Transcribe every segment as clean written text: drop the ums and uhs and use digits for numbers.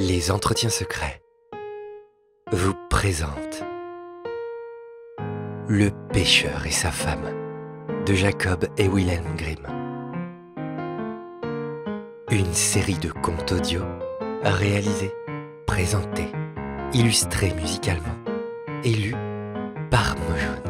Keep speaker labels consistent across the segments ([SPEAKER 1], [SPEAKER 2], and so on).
[SPEAKER 1] Les entretiens secrets vous présentent Le pêcheur et sa femme de Jacob et Wilhelm Grimm. Une série de contes audio réalisés, présentés, illustrés musicalement et lus par Mojoun.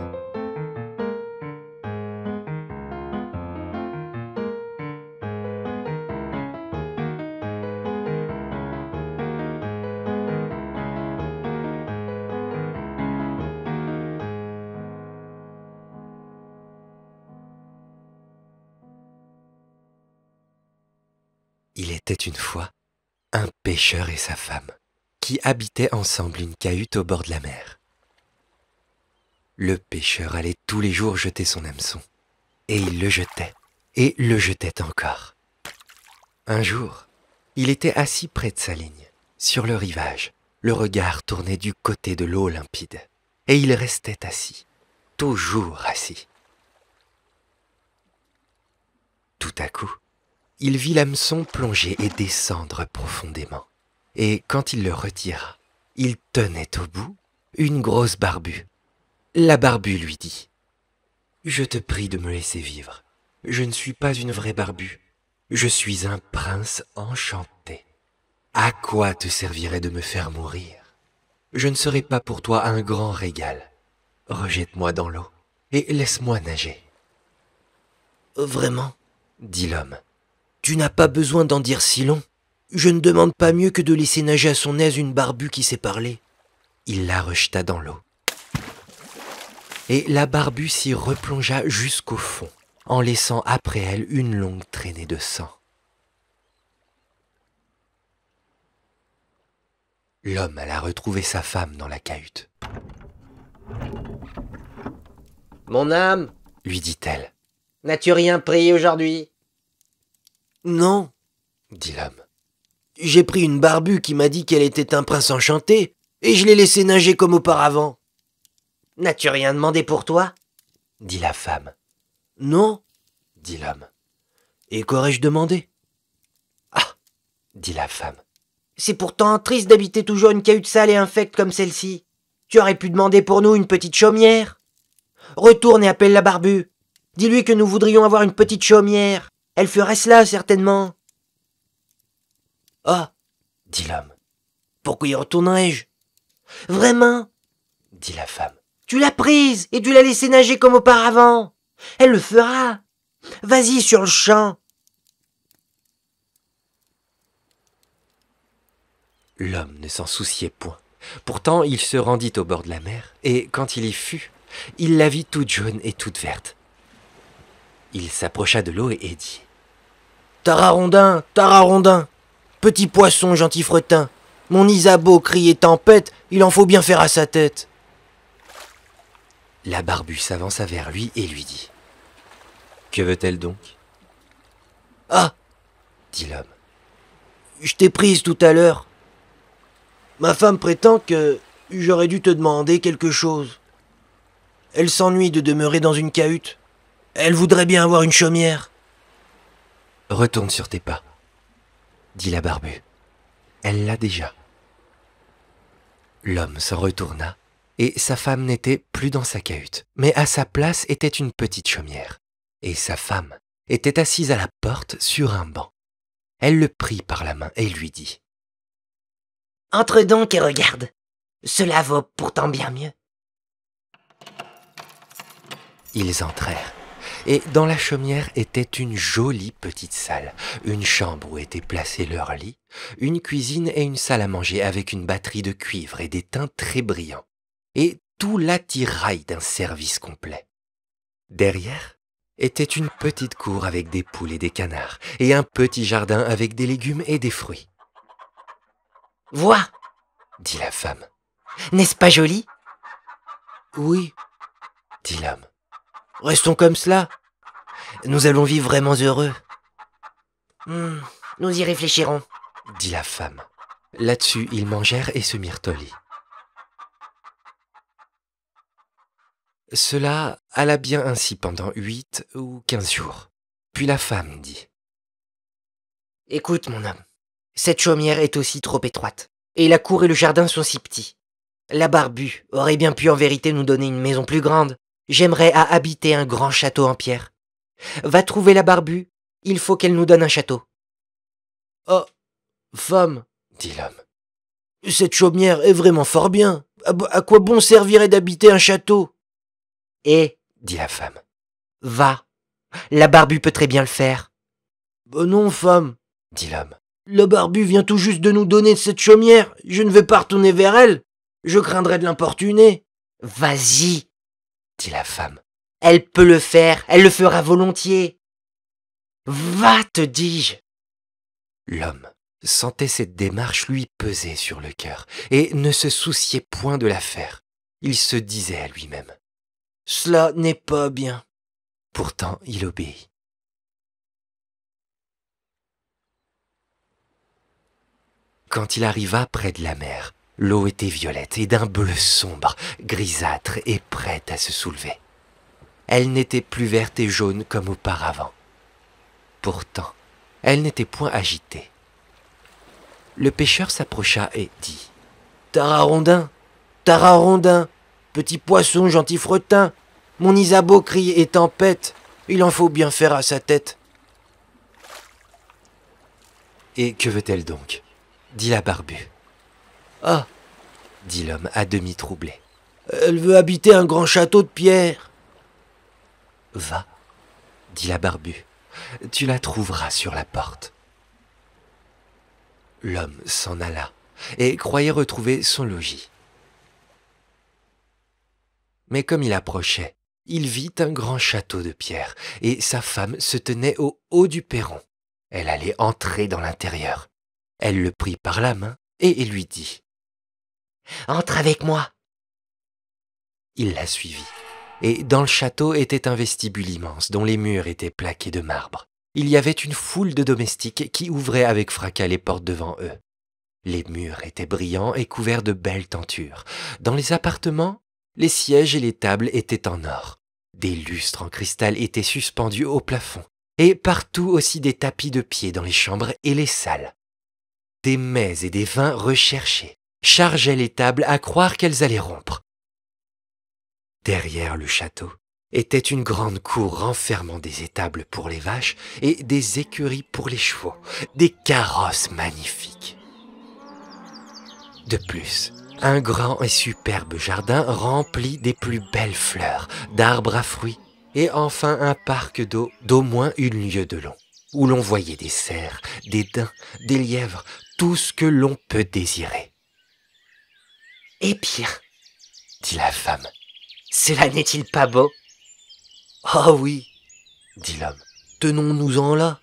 [SPEAKER 1] Il était une fois un pêcheur et sa femme qui habitaient ensemble une cahute au bord de la mer. Le pêcheur allait tous les jours jeter son hameçon, et il le jetait encore. Un jour, il était assis près de sa ligne, sur le rivage, le regard tourné du côté de l'eau limpide, et il restait assis, toujours assis. Tout à coup, il vit l'hameçon plonger et descendre profondément. Et quand il le retira, il tenait au bout une grosse barbue. La barbue lui dit « Je te prie de me laisser vivre. Je ne suis pas une vraie barbue. Je suis un prince enchanté. À quoi te servirait de me faire mourir? Je ne serai pas pour toi un grand régal. Rejette-moi dans l'eau et laisse-moi nager. »
[SPEAKER 2] « Vraiment,
[SPEAKER 1] dit l'homme.
[SPEAKER 2] tu n'as pas besoin d'en dire si long. Je ne demande pas mieux que de laisser nager à son aise une barbue qui sait parler. »
[SPEAKER 1] Il la rejeta dans l'eau. Et la barbue s'y replongea jusqu'au fond, en laissant après elle une longue traînée de sang. L'homme alla retrouver sa femme dans la cahute.
[SPEAKER 2] « Mon âme,
[SPEAKER 1] lui dit-elle.
[SPEAKER 2] N'as-tu rien pris aujourd'hui? »« Non,
[SPEAKER 1] dit l'homme.
[SPEAKER 2] J'ai pris une barbue qui m'a dit qu'elle était un prince enchanté, et je l'ai laissé nager comme auparavant. »« N'as-tu rien demandé pour toi? »
[SPEAKER 1] dit la femme.
[SPEAKER 2] « Non,
[SPEAKER 1] dit l'homme.
[SPEAKER 2] Et qu'aurais-je demandé? »«
[SPEAKER 1] Ah, dit la femme.
[SPEAKER 2] C'est pourtant triste d'habiter toujours une cahute sale et infecte comme celle-ci. Tu aurais pu demander pour nous une petite chaumière. Retourne et appelle la barbue. Dis-lui que nous voudrions avoir une petite chaumière. Elle ferait cela, certainement. »« Ah,
[SPEAKER 1] dit l'homme.
[SPEAKER 2] Pourquoi y retournerais-je? »« Vraiment,
[SPEAKER 1] dit la femme.
[SPEAKER 2] Tu l'as prise et tu l'as laissée nager comme auparavant. Elle le fera. Vas-y sur le champ. »
[SPEAKER 1] L'homme ne s'en souciait point. Pourtant, il se rendit au bord de la mer, et quand il y fut, il la vit toute jaune et toute verte. Il s'approcha de l'eau et dit «
[SPEAKER 2] Tararondin, tararondin, petit poisson gentil fretin, mon Isabeau crie et tempête, il en faut bien faire à sa tête. »
[SPEAKER 1] La barbue s'avança vers lui et lui dit « Que veut-elle donc ?» ?»«
[SPEAKER 2] Ah,
[SPEAKER 1] dit l'homme.
[SPEAKER 2] Je t'ai prise tout à l'heure. Ma femme prétend que j'aurais dû te demander quelque chose. Elle s'ennuie de demeurer dans une cahute. Elle voudrait bien avoir une chaumière. »«
[SPEAKER 1] Retourne sur tes pas, dit la barbue. Elle l'a déjà. » L'homme s'en retourna, et sa femme n'était plus dans sa cahute, mais à sa place était une petite chaumière, et sa femme était assise à la porte sur un banc. Elle le prit par la main et lui dit
[SPEAKER 2] « Entre donc et regarde. Cela vaut pourtant bien mieux. »
[SPEAKER 1] Ils entrèrent, et dans la chaumière était une jolie petite salle, une chambre où étaient placés leurs lits, une cuisine et une salle à manger avec une batterie de cuivre et d'étain très brillants, et tout l'attirail d'un service complet. Derrière était une petite cour avec des poules et des canards, et un petit jardin avec des légumes et des fruits.
[SPEAKER 2] « Vois,
[SPEAKER 1] dit la femme.
[SPEAKER 2] N'est-ce pas joli? »« Oui,
[SPEAKER 1] dit l'homme.
[SPEAKER 2] Restons comme cela. Nous allons vivre vraiment heureux. »« Nous y réfléchirons, »
[SPEAKER 1] dit la femme. Là-dessus, ils mangèrent et se mirent au lit. Cela alla bien ainsi pendant 8 ou 15 jours. Puis la femme dit «
[SPEAKER 2] Écoute, mon homme, Cette chaumière est aussi trop étroite, et la cour et le jardin sont si petits. La Barbue aurait bien pu en vérité nous donner une maison plus grande. J'aimerais à habiter un grand château en pierre. Va trouver la Barbue, il faut qu'elle nous donne un château. Oh, femme,
[SPEAKER 1] dit l'homme.
[SPEAKER 2] cette chaumière est vraiment fort bien. À quoi bon servirait d'habiter un château? Eh,
[SPEAKER 1] dit la femme.
[SPEAKER 2] Va, la Barbue peut très bien le faire. Non, femme,
[SPEAKER 1] dit l'homme.
[SPEAKER 2] La Barbue vient tout juste de nous donner cette chaumière. Je ne vais pas retourner vers elle. Je craindrais de l'importuner. Vas-y,
[SPEAKER 1] dit la femme.
[SPEAKER 2] Elle peut le faire, elle le fera volontiers. Va, te dis-je.
[SPEAKER 1] L'homme sentait cette démarche lui peser sur le cœur et ne se souciait point de la faire. Il se disait à lui-même.
[SPEAKER 2] Cela n'est pas bien.
[SPEAKER 1] Pourtant, il obéit. Quand il arriva près de la mer, l'eau était violette et d'un bleu sombre, grisâtre et prête à se soulever. Elle n'était plus verte et jaune comme auparavant. Pourtant, elle n'était point agitée. Le pêcheur s'approcha et dit «
[SPEAKER 2] Tararondin, petit poisson gentil fretin, mon Isabeau crie et tempête, il en faut bien faire à sa tête. »
[SPEAKER 1] « Et que veut-elle donc ?» dit la Barbue.
[SPEAKER 2] « Ah !»
[SPEAKER 1] dit l'homme à demi troublé.
[SPEAKER 2] « Elle veut habiter un grand château de pierre. »«
[SPEAKER 1] Va, dit la Barbue, tu la trouveras sur la porte. » L'homme s'en alla et croyait retrouver son logis. Mais comme il approchait, il vit un grand château de pierre et sa femme se tenait au haut du perron. Elle allait entrer dans l'intérieur. Elle le prit par la main et lui dit «
[SPEAKER 2] Entre avec moi !»
[SPEAKER 1] Il la suivit. Et dans le château était un vestibule immense dont les murs étaient plaqués de marbre. Il y avait une foule de domestiques qui ouvraient avec fracas les portes devant eux. Les murs étaient brillants et couverts de belles tentures. Dans les appartements, les sièges et les tables étaient en or. Des lustres en cristal étaient suspendus au plafond. Et partout aussi des tapis de pied dans les chambres et les salles. Des mets et des vins recherchés chargeaient les tables à croire qu'elles allaient rompre. Derrière le château était une grande cour renfermant des étables pour les vaches et des écuries pour les chevaux, des carrosses magnifiques. De plus, un grand et superbe jardin rempli des plus belles fleurs, d'arbres à fruits, et enfin un parc d'eau d'au moins une lieue de long, où l'on voyait des cerfs, des daims, des lièvres, tout ce que l'on peut désirer.
[SPEAKER 2] « Eh bien,
[SPEAKER 1] dit la femme,
[SPEAKER 2] cela n'est-il pas beau ?»«
[SPEAKER 1] Ah oui, dit l'homme,
[SPEAKER 2] tenons-nous-en là.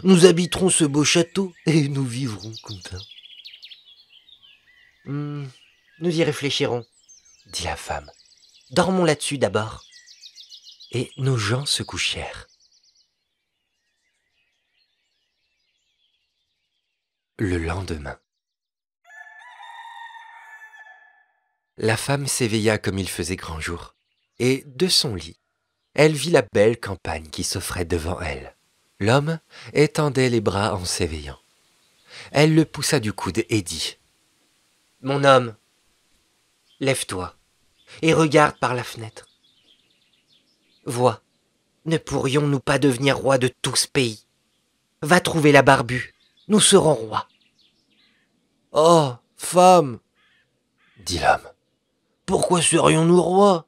[SPEAKER 2] Nous habiterons ce beau château et nous vivrons contents. » Nous y réfléchirons,
[SPEAKER 1] dit la femme.
[SPEAKER 2] Dormons là-dessus d'abord.
[SPEAKER 1] Et nos gens se couchèrent. Le lendemain, la femme s'éveilla comme il faisait grand jour, et de son lit, elle vit la belle campagne qui s'offrait devant elle. L'homme étendait les bras en s'éveillant. Elle le poussa du coude et dit «
[SPEAKER 2] Mon homme, lève-toi et regarde par la fenêtre. Vois, ne pourrions-nous pas devenir rois de tout ce pays? Va trouver la Barbue, nous serons rois. »« Oh, femme,
[SPEAKER 1] dit l'homme,
[SPEAKER 2] pourquoi serions-nous rois?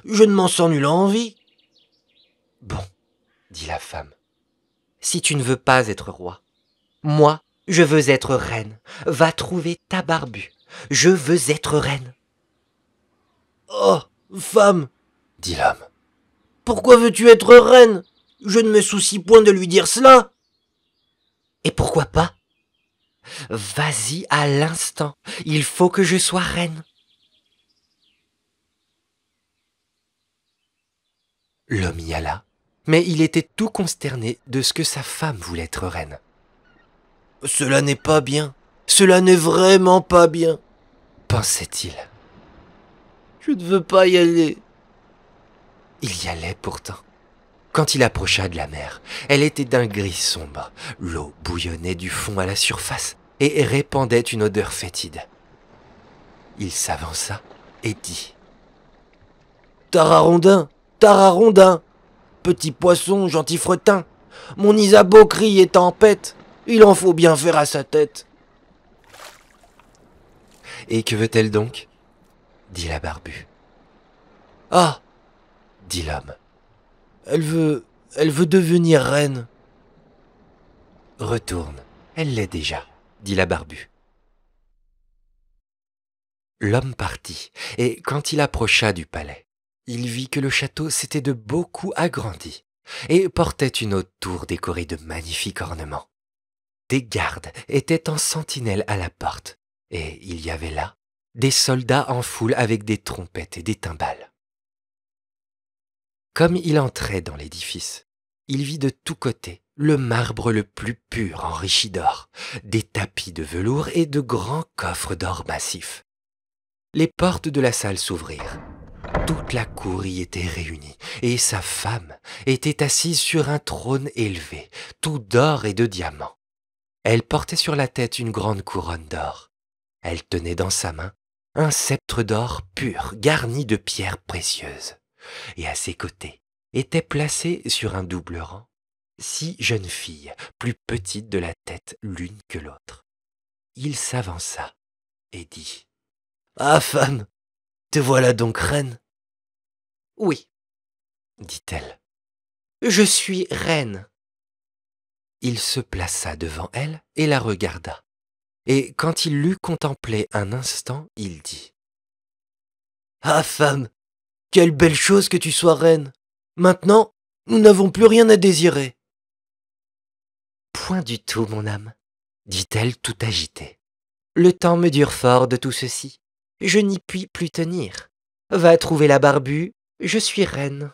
[SPEAKER 2] Je ne m'en sens nulle envie. »«
[SPEAKER 1] Bon, dit la femme,
[SPEAKER 2] si tu ne veux pas être roi, moi, je veux être reine. Va trouver ta Barbue. Je veux être reine. »« Oh, femme,
[SPEAKER 1] dit l'homme,
[SPEAKER 2] pourquoi veux-tu être reine? Je ne me soucie point de lui dire cela. »« Et pourquoi pas? Vas-y à l'instant. Il faut que je sois reine. »
[SPEAKER 1] L'homme y alla, mais il était tout consterné de ce que sa femme voulait être reine.
[SPEAKER 2] « Cela n'est pas bien. Cela n'est vraiment pas bien,
[SPEAKER 1] pensait-il.
[SPEAKER 2] Je ne veux pas y aller. »
[SPEAKER 1] Il y allait pourtant. Quand il approcha de la mer, elle était d'un gris sombre. L'eau bouillonnait du fond à la surface, et répandait une odeur fétide. Il s'avança et dit:
[SPEAKER 2] Tararondin, Tararondin, petit poisson gentil fretin, mon Isabeau crie et tempête, il en faut bien faire à sa tête.
[SPEAKER 1] Et que veut-elle donc? Dit la Barbue.
[SPEAKER 2] Ah,
[SPEAKER 1] Dit l'homme.
[SPEAKER 2] elle veut devenir reine.
[SPEAKER 1] Retourne, elle l'est déjà, dit la Barbue. L'homme partit, et quand il approcha du palais, il vit que le château s'était de beaucoup agrandi, et portait une haute tour décorée de magnifiques ornements. Des gardes étaient en sentinelle à la porte, et il y avait là des soldats en foule avec des trompettes et des timbales. Comme il entrait dans l'édifice, il vit de tous côtés le marbre le plus pur enrichi d'or, des tapis de velours et de grands coffres d'or massif. Les portes de la salle s'ouvrirent. Toute la cour y était réunie, et sa femme était assise sur un trône élevé, tout d'or et de diamants. Elle portait sur la tête une grande couronne d'or. Elle tenait dans sa main un sceptre d'or pur, garni de pierres précieuses. Et à ses côtés étaient placées sur un double rang 6 jeunes filles, plus petites de la tête l'une que l'autre. Il s'avança et dit:
[SPEAKER 2] Ah, femme, te voilà donc reine.
[SPEAKER 1] Oui, dit-elle.
[SPEAKER 2] Je suis reine.
[SPEAKER 1] Il se plaça devant elle et la regarda. Et quand il l'eut contemplée un instant, il dit:
[SPEAKER 2] Ah, femme, quelle belle chose que tu sois reine. Maintenant, nous n'avons plus rien à désirer.
[SPEAKER 1] Point du tout, mon âme, dit-elle tout agitée. Le temps me dure fort de tout ceci. Je n'y puis plus tenir. Va trouver la Barbue, je suis reine.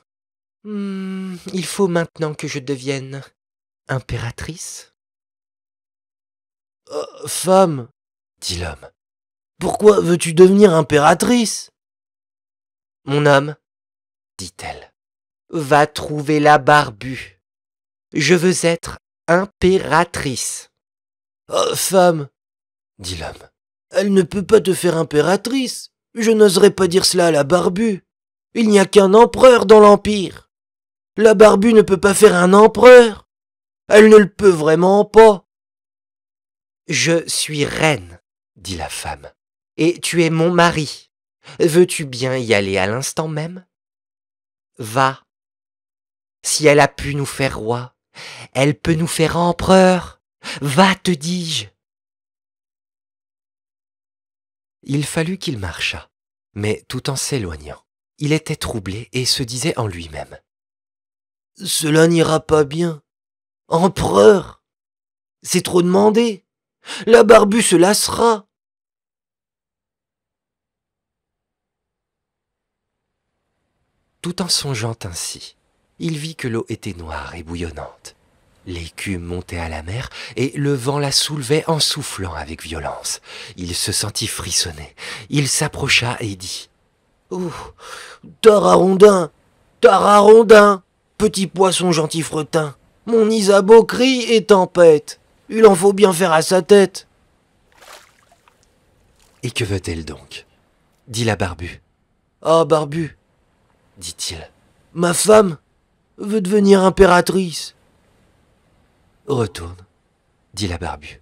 [SPEAKER 1] Il faut maintenant que je devienne impératrice.
[SPEAKER 2] Femme,
[SPEAKER 1] Dit l'homme.
[SPEAKER 2] pourquoi veux-tu devenir impératrice?
[SPEAKER 1] Mon homme, dit-elle, va trouver la Barbue. Je veux être impératrice.
[SPEAKER 2] Femme,
[SPEAKER 1] Dit l'homme.
[SPEAKER 2] elle ne peut pas te faire impératrice. Je n'oserais pas dire cela à la Barbue. Il n'y a qu'un empereur dans l'Empire. La Barbue ne peut pas faire un empereur. Elle ne le peut vraiment pas.
[SPEAKER 1] Je suis reine, dit la femme, et tu es mon mari. Veux-tu bien y aller à l'instant même? Va. Si elle a pu nous faire roi, elle peut nous faire empereur. Va, te dis-je. Il fallut qu'il marchât, mais tout en s'éloignant, il était troublé et se disait en lui-même:
[SPEAKER 2] Cela n'ira pas bien. Empereur, c'est trop demandé. La Barbue se lassera.
[SPEAKER 1] Tout en songeant ainsi, il vit que l'eau était noire et bouillonnante. L'écume montait à la mer et le vent la soulevait en soufflant avec violence. Il se sentit frissonner. Il s'approcha et dit:
[SPEAKER 2] Oh, Tararondin, Tararondin, petit poisson gentil fretin, mon Isabeau crie et tempête. Il en faut bien faire à sa tête.
[SPEAKER 1] Et que veut-elle donc? Dit la Barbue.
[SPEAKER 2] Ah, Barbue,
[SPEAKER 1] Dit-il.
[SPEAKER 2] ma femme veut devenir impératrice.
[SPEAKER 1] Retourne, dit la Barbue.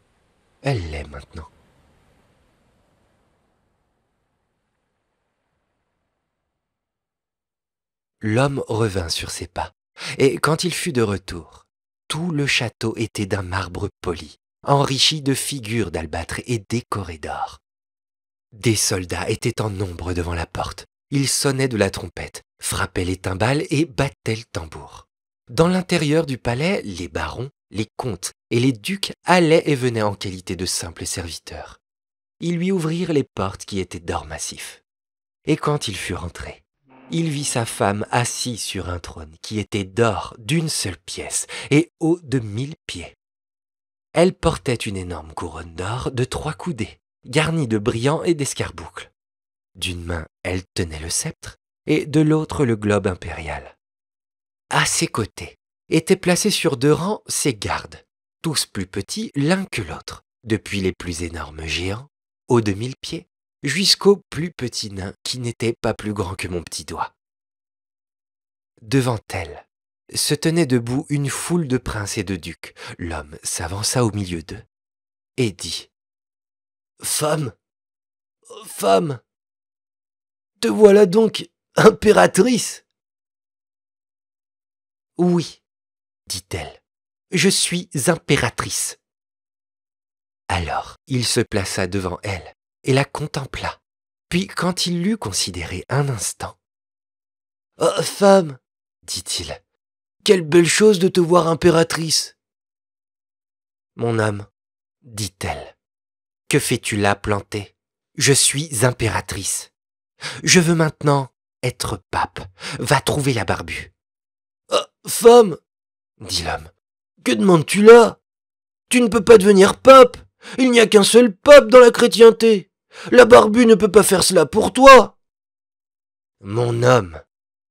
[SPEAKER 1] Elle l'est maintenant. L'homme revint sur ses pas, et quand il fut de retour, tout le château était d'un marbre poli, enrichi de figures d'albâtre et décoré d'or. Des soldats étaient en nombre devant la porte. Ils sonnaient de la trompette, frappaient les timbales et battaient le tambour. Dans l'intérieur du palais, les barons, les comtes et les ducs allaient et venaient en qualité de simples serviteurs. Ils lui ouvrirent les portes qui étaient d'or massif. Et quand il fut rentré, il vit sa femme assise sur un trône qui était d'or d'une seule pièce et haut de 1000 pieds. Elle portait une énorme couronne d'or de 3 coudées, garnie de brillants et d'escarboucles. D'une main, elle tenait le sceptre et de l'autre le globe impérial. À ses côtés étaient placés sur 2 rangs ses gardes, tous plus petits l'un que l'autre, depuis les plus énormes géants, hauts de 1000 pieds, jusqu'au plus petit nain qui n'était pas plus grand que mon petit doigt. Devant elle se tenait debout une foule de princes et de ducs. L'homme s'avança au milieu d'eux et dit « Femme, femme, te voilà donc impératrice ?» « Oui, dit-elle, je suis impératrice. » Alors il se plaça devant elle et la contempla. Puis quand il l'eut considérée un instant, « Oh, femme, dit-il, quelle belle chose de te voir impératrice. »« Mon homme, dit-elle, que fais-tu là planté? Je suis impératrice. Je veux maintenant être pape. Va trouver la Barbue. »« Ah, femme, dit l'homme, que demandes-tu là? Tu ne peux pas devenir pape. Il n'y a qu'un seul pape dans la chrétienté. La Barbue ne peut pas faire cela pour toi. »« Mon homme,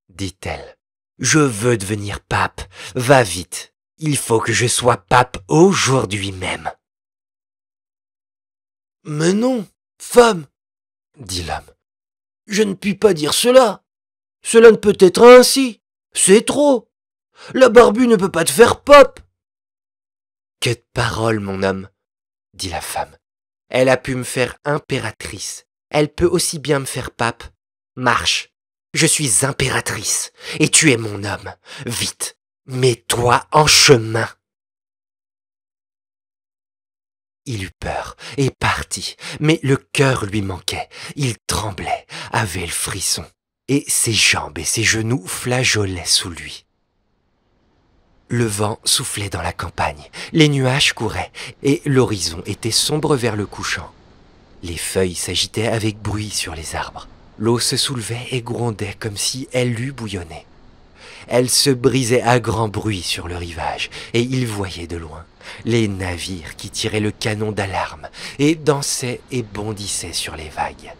[SPEAKER 1] dit-elle, je veux devenir pape. Va vite. Il faut que je sois pape aujourd'hui même. »« Mais non, femme, dit l'homme. Je ne puis pas dire cela. Cela ne peut être ainsi. C'est trop. La Barbue ne peut pas te faire pape. »« Que de paroles, mon homme, dit la femme. Elle a pu me faire impératrice. Elle peut aussi bien me faire pape. Marche. Je suis impératrice, et tu es mon homme. Vite, mets-toi en chemin. » Il eut peur et partit, mais le cœur lui manquait. Il tremblait, avait le frisson, et ses jambes et ses genoux flageolaient sous lui. Le vent soufflait dans la campagne, les nuages couraient, et l'horizon était sombre vers le couchant. Les feuilles s'agitaient avec bruit sur les arbres. L'eau se soulevait et grondait comme si elle eût bouillonné. Elle se brisait à grand bruit sur le rivage, et il voyait de loin les navires qui tiraient le canon d'alarme et dansaient et bondissaient sur les vagues.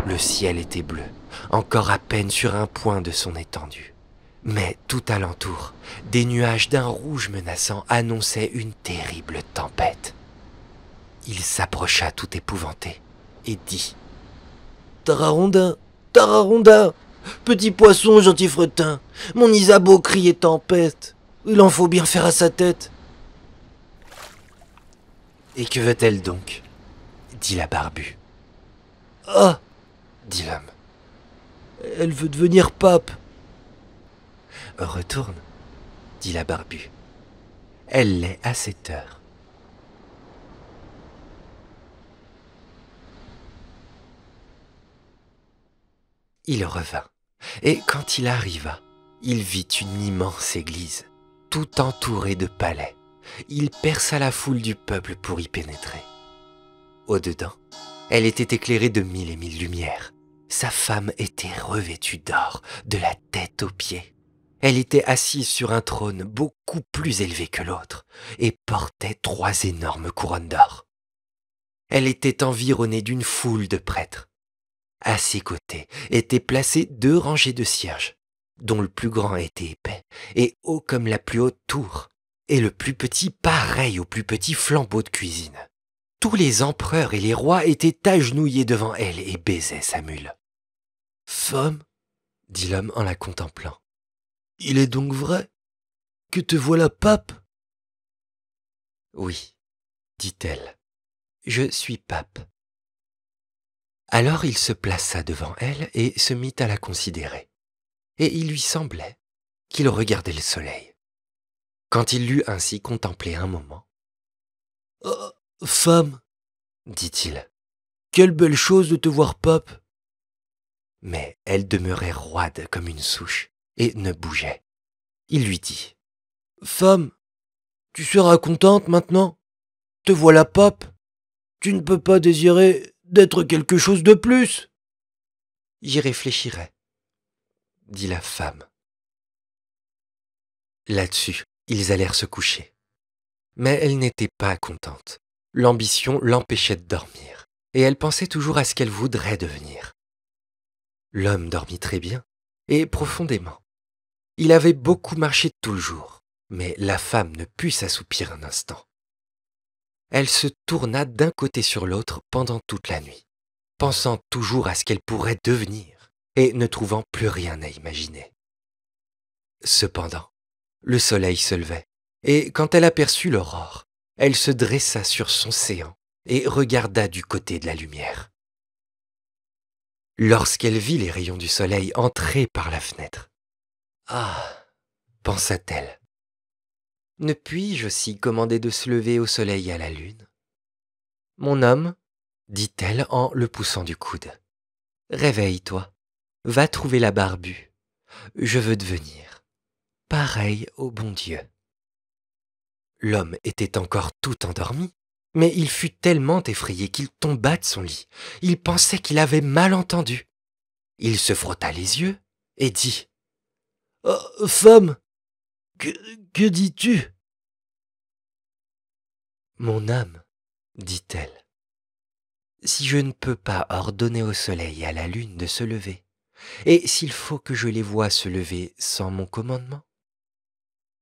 [SPEAKER 1] Le ciel était bleu, encore à peine sur un point de son étendue. Mais tout alentour, des nuages d'un rouge menaçant annonçaient une terrible tempête. Il s'approcha tout épouvanté et dit « Tararonda, Tararonda, petit poisson gentil fretin, mon Isabeau crie et tempête, il en faut bien faire à sa tête. » « Et que veut-elle donc ?» dit la Barbue. « Ah !» dit l'homme. « Elle veut devenir pape. »« Retourne, » dit la Barbue. « Elle l'est à cette heure. » Il revint, et quand il arriva, il vit une immense église, tout entourée de palais. Il perça la foule du peuple pour y pénétrer. Au-dedans, elle était éclairée de 1000 et 1000 lumières. Sa femme était revêtue d'or, de la tête aux pieds. Elle était assise sur un trône beaucoup plus élevé que l'autre, et portait 3 énormes couronnes d'or. Elle était environnée d'une foule de prêtres. À ses côtés étaient placées 2 rangées de cierges, dont le plus grand était épais et haut comme la plus haute tour, et le plus petit pareil au plus petit flambeau de cuisine. Tous les empereurs et les rois étaient agenouillés devant elle et baisaient sa mule. « Femme, dit l'homme en la contemplant, il est donc vrai que te voilà pape ? » « Oui, dit-elle, je suis pape. » Alors il se plaça devant elle et se mit à la considérer, et il lui semblait qu'il regardait le soleil. Quand il l'eut ainsi contemplé un moment, « Oh, femme, dit-il, quelle belle chose de te voir pape. » Mais elle demeurait roide comme une souche et ne bougeait. Il lui dit, « Femme, tu seras contente maintenant? Te voilà pape. Tu ne peux pas désirer d'être quelque chose de plus. »« J'y réfléchirai, dit la femme. Là-dessus, ils allèrent se coucher. Mais elle n'était pas contente. L'ambition l'empêchait de dormir, et elle pensait toujours à ce qu'elle voudrait devenir. L'homme dormit très bien, et profondément. Il avait beaucoup marché tout le jour, mais la femme ne put s'assoupir un instant. Elle se tourna d'un côté sur l'autre pendant toute la nuit, pensant toujours à ce qu'elle pourrait devenir et ne trouvant plus rien à imaginer. Cependant, le soleil se levait, et quand elle aperçut l'aurore, elle se dressa sur son séant et regarda du côté de la lumière. Lorsqu'elle vit les rayons du soleil entrer par la fenêtre, « Ah !» pensa-t-elle. « Ne puis-je aussi commander de se lever au soleil et à la lune ?»« Mon homme, dit-elle en le poussant du coude, réveille-toi, va trouver la barbue. Je veux devenir pareil au bon Dieu. » L'homme était encore tout endormi, mais il fut tellement effrayé qu'il tomba de son lit. Il pensait qu'il avait mal entendu. Il se frotta les yeux et dit « Oh, femme, que dis-tu ?»« Mon âme, dit-elle, si je ne peux pas ordonner au soleil et à la lune de se lever, et s'il faut que je les voie se lever sans mon commandement,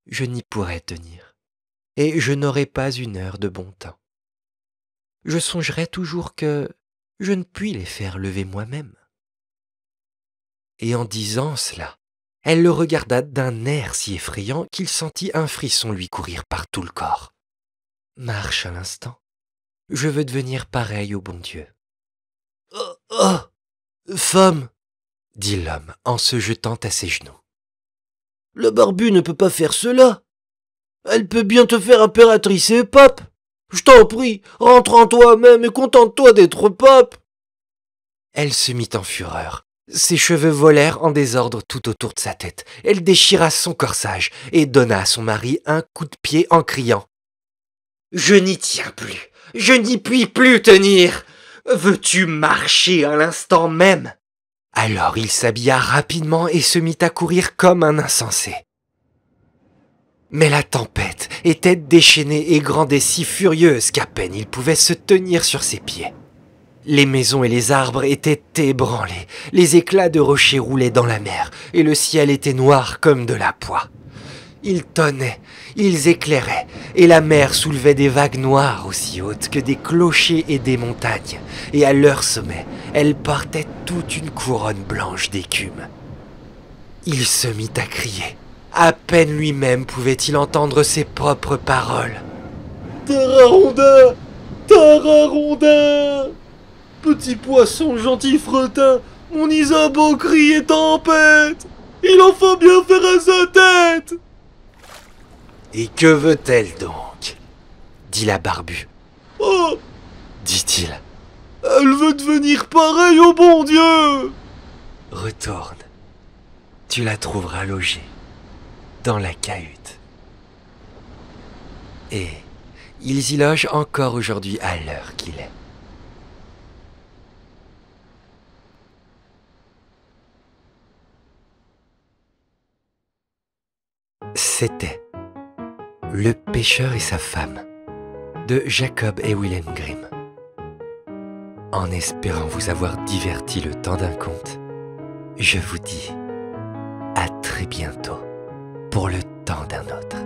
[SPEAKER 1] je n'y pourrai tenir, et je n'aurai pas une heure de bon temps. Je songerai toujours que je ne puis les faire lever moi-même. » Et en disant cela, elle le regarda d'un air si effrayant qu'il sentit un frisson lui courir par tout le corps. « Marche à l'instant, je veux devenir pareil au bon Dieu. »« Oh, femme, dit l'homme en se jetant à ses genoux. La barbue ne peut pas faire cela. Elle peut bien te faire impératrice et pape. Je t'en prie, rentre en toi-même et contente-toi d'être pape. Elle se mit en fureur. Ses cheveux volèrent en désordre tout autour de sa tête. Elle déchira son corsage et donna à son mari un coup de pied en criant « Je n'y tiens plus, je n'y puis plus tenir. Veux-tu marcher à l'instant même ?» Alors il s'habilla rapidement et se mit à courir comme un insensé. Mais la tempête était déchaînée et grandait si furieuse qu'à peine il pouvait se tenir sur ses pieds. Les maisons et les arbres étaient ébranlés, les éclats de rochers roulaient dans la mer, et le ciel était noir comme de la poix. Ils tonnaient, ils éclairaient, et la mer soulevait des vagues noires aussi hautes que des clochers et des montagnes, et à leur sommet, elle portait toute une couronne blanche d'écume. Il se mit à crier. À peine lui-même pouvait-il entendre ses propres paroles. « Tararonda, Tararonda, petit poisson gentil fretin, mon Isabeau crie et tempête, il en faut bien faire à sa tête. » « Et que veut-elle donc ?» dit la barbue. « Oh !» dit-il. « Elle veut devenir pareille au bon Dieu !»« Retourne, tu la trouveras logée dans la cahute. » Et ils y logent encore aujourd'hui à l'heure qu'il est. C'était Le pêcheur et sa femme de Jacob et Wilhelm Grimm. En espérant vous avoir diverti le temps d'un conte, je vous dis à très bientôt pour le temps d'un autre.